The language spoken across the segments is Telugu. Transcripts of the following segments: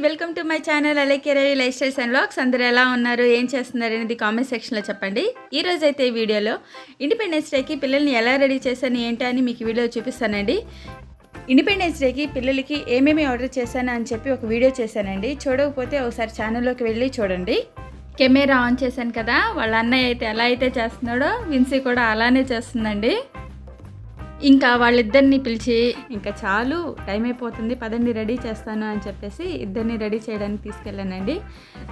Welcome to my channel Alekhya Ravi life styles and vlogs. అందరూ ఎలా ఉన్నారు, ఏం చేస్తున్నారు అనేది కామెంట్ సెక్షన్లో చెప్పండి. ఈరోజు అయితే ఈ వీడియోలో ఇండిపెండెన్స్ డేకి పిల్లల్ని ఎలా రెడీ చేశాను ఏంటి అని మీకు వీడియో చూపిస్తానండి. ఇండిపెండెన్స్ డేకి పిల్లలకి ఏమేమి ఆర్డర్ చేశాను అని చెప్పి ఒక వీడియో చేశానండి. చూడకపోతే ఒకసారి ఛానల్లోకి వెళ్ళి చూడండి. కెమెరా ఆన్ చేశాను కదా, వాళ్ళ అన్నయ్య అయితే ఎలా అయితే చేస్తున్నాడో విన్సీ కూడా అలానే చేస్తుందండి. ఇంకా వాళ్ళిద్దరిని పిలిచి ఇంకా చాలు టైం అయిపోతుంది పదండి రెడీ చేస్తాను అని చెప్పేసి ఇద్దరిని రెడీ చేయడానికి తీసుకెళ్ళానండి.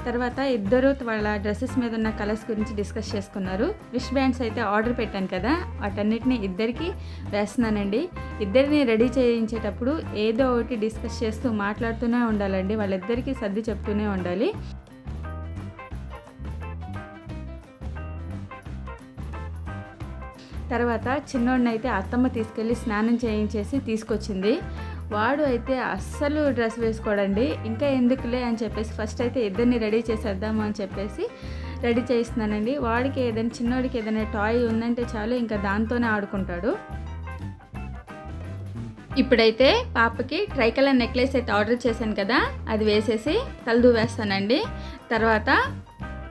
తర్వాత ఇద్దరు వాళ్ళ డ్రెస్సెస్ మీద ఉన్న కలర్స్ గురించి డిస్కస్ చేసుకున్నారు. రిస్ట్ బ్యాండ్స్ అయితే ఆర్డర్ పెట్టాను కదా, వాటన్నిటిని ఇద్దరికి వేస్తున్నానండి. ఇద్దరిని రెడీ చేయించేటప్పుడు ఏదో ఒకటి డిస్కస్ చేస్తూ మాట్లాడుతూనే ఉండాలండి. వాళ్ళిద్దరికీ సర్ది చెప్తూనే ఉండాలి. తర్వాత చిన్నోడిని అయితే అత్తమ్మ తీసుకెళ్ళి స్నానం చేయించేసి తీసుకొచ్చింది. వాడు అయితే అస్సలు డ్రెస్ వేసుకోడండి. ఇంకా ఎందుకులే అని చెప్పేసి ఫస్ట్ అయితే ఇద్దరిని రెడీ చేసేద్దాము అని చెప్పేసి రెడీ చేయిస్తున్నానండి. వాడికి ఏదైనా చిన్నోడికి ఏదైనా టాయ్ ఉందంటే చాలు ఇంకా దాంతోనే ఆడుకుంటాడు. ఇప్పుడైతే పాపకి ట్రై కలర్ నెక్లెస్ అయితే ఆర్డర్ చేశాను కదా, అది వేసేసి తలదూ వేస్తానండి. తర్వాత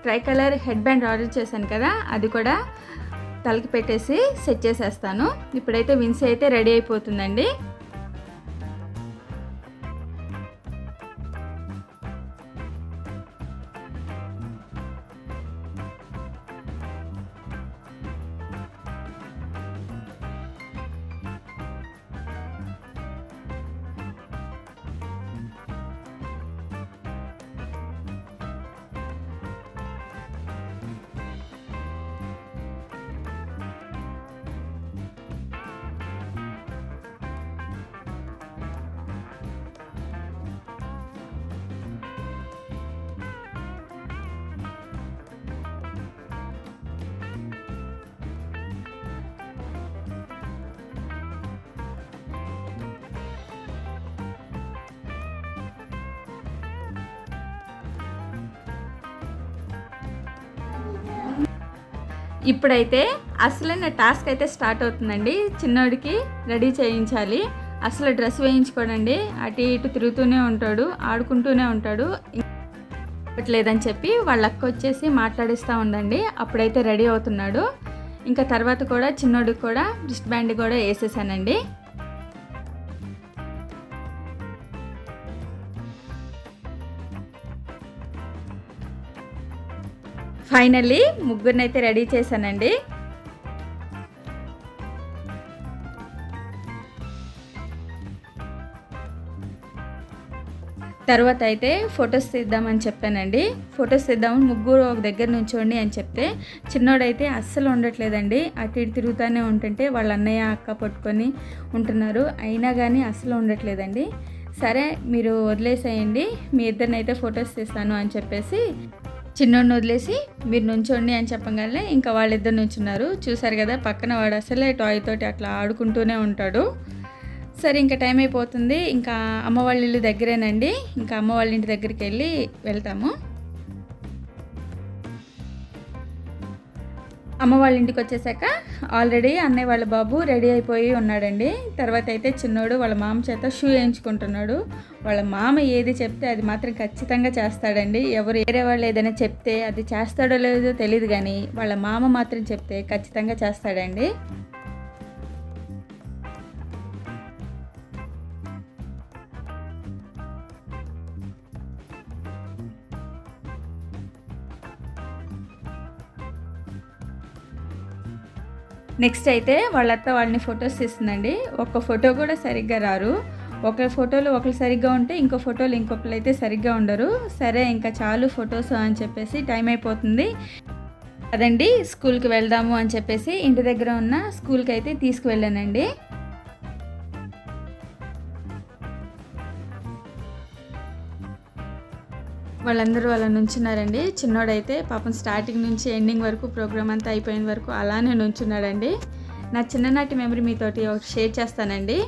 try colour head band order చేశాను కదా, అది కూడా తలకి పెట్టేసి సెట్ చేసేస్తాను. ఇప్పుడైతే విన్సీ అయితే రెడీ అయిపోతుందండి. ఇప్పుడైతే అసలైన టాస్క్ అయితే స్టార్ట్ అవుతుందండి. చిన్నోడికి రెడీ చేయించాలి. అసలు డ్రెస్ వేయించుకోడండి, అటు ఇటు తిరుగుతూనే ఉంటాడు, ఆడుకుంటూనే ఉంటాడు. లేదని చెప్పి వాళ్ళ అక్క వచ్చేసి మాట్లాడిస్తూ ఉందండి. అప్పుడైతే రెడీ అవుతున్నాడు. ఇంకా తర్వాత కూడా చిన్నోడికి కూడా రిస్ట్ బ్యాండ్ కూడా వేసేసానండి. ఫైనల్లీ ముగ్గురిని అయితే రెడీ చేశానండి. తర్వాత అయితే ఫొటోస్ తీద్దామని చెప్పానండి. ఫొటోస్ తీద్దామని ముగ్గురు ఒక దగ్గర నుంచోండి అని చెప్తే చిన్నోడైతే అస్సలు ఉండట్లేదండి. అటు ఇటు తిరుగుతూనే ఉంటుంటే వాళ్ళ అన్నయ్య అక్క పట్టుకొని ఉంటున్నారు, అయినా కానీ అస్సలు ఉండట్లేదండి. సరే మీరు వదిలేసేయండి, మీ ఇద్దరిని అయితే ఫొటోస్ తీస్తాను అని చెప్పేసి చిన్నోడిని వదిలేసి మీరు నుంచోండి అని చెప్పగానే ఇంకా వాళ్ళిద్దరు నుంచున్నారు. చూసారు కదా, పక్కన వాడు అసలే టాయ్ తోటి అట్లా ఆడుకుంటూనే ఉంటాడు. సరే ఇంకా టైం అయిపోతుంది. ఇంకా అమ్మ వాళ్ళ ఇల్లు దగ్గరేనండి. ఇంకా అమ్మ వాళ్ళ ఇంటి దగ్గరికి వెళ్తాము. అమ్మ వాళ్ళ ఇంటికి వచ్చేసాక ఆల్రెడీ అన్నయ్య వాళ్ళ బాబు రెడీ అయిపోయి ఉన్నాడండి. తర్వాత అయితే చిన్నోడు వాళ్ళ మామ చేత షూ వేయించుకుంటున్నాడు. వాళ్ళ మామ ఏది చెప్తే అది మాత్రం ఖచ్చితంగా చేస్తాడండి. ఎవరు వేరే వాళ్ళు ఏదైనా చెప్తే అది చేస్తాడో లేదో తెలియదు, కానీ వాళ్ళ మామ మాత్రం చెప్తే ఖచ్చితంగా చేస్తాడండి. నెక్స్ట్ అయితే వాళ్ళ అత్త వాళ్ళని ఫొటోస్ తీస్తుందండి. ఒక్క ఫోటో కూడా సరిగ్గా రారు. ఒక ఫోటోలో ఒకరు సరిగ్గా ఉంటే ఇంకో ఫోటోలు ఇంకొకరు అయితే సరిగ్గా ఉండరు. సరే ఇంకా చాలు ఫొటోస్ అని చెప్పేసి టైం అయిపోతుంది అదండి, స్కూల్కి వెళ్దాము అని చెప్పేసి ఇంటి దగ్గర ఉన్న స్కూల్కి అయితే తీసుకువెళ్ళానండి. వాళ్ళందరూ అలా నుంచున్నారండి. చిన్నోడైతే పాపం స్టార్టింగ్ నుంచి ఎండింగ్ వరకు ప్రోగ్రామ్ అంతా అయిపోయిన వరకు అలానే నుంచున్నాడండి. నా చిన్ననాటి మెమరీ మీతోటి ఒకటి షేర్ చేస్తానండి.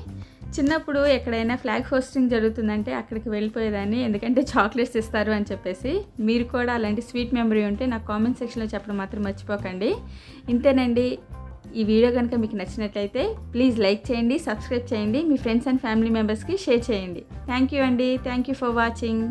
చిన్నప్పుడు ఎక్కడైనా ఫ్లాగ్ హోస్టింగ్ జరుగుతుందంటే అక్కడికి వెళ్ళిపోయేదాన్ని, ఎందుకంటే చాక్లెట్స్ ఇస్తారు అని చెప్పేసి. మీరు కూడా అలాంటి స్వీట్ మెమరీ ఉంటే నాకు కామెంట్ సెక్షన్లో చెప్పడం మాత్రం మర్చిపోకండి. ఇంతేనండి. ఈ వీడియో కనుక మీకు నచ్చినట్లయితే ప్లీజ్ లైక్ చేయండి, సబ్స్క్రైబ్ చేయండి, మీ ఫ్రెండ్స్ అండ్ ఫ్యామిలీ మెంబర్స్కి షేర్ చేయండి. థ్యాంక్ యూ అండి. Thank you for watching.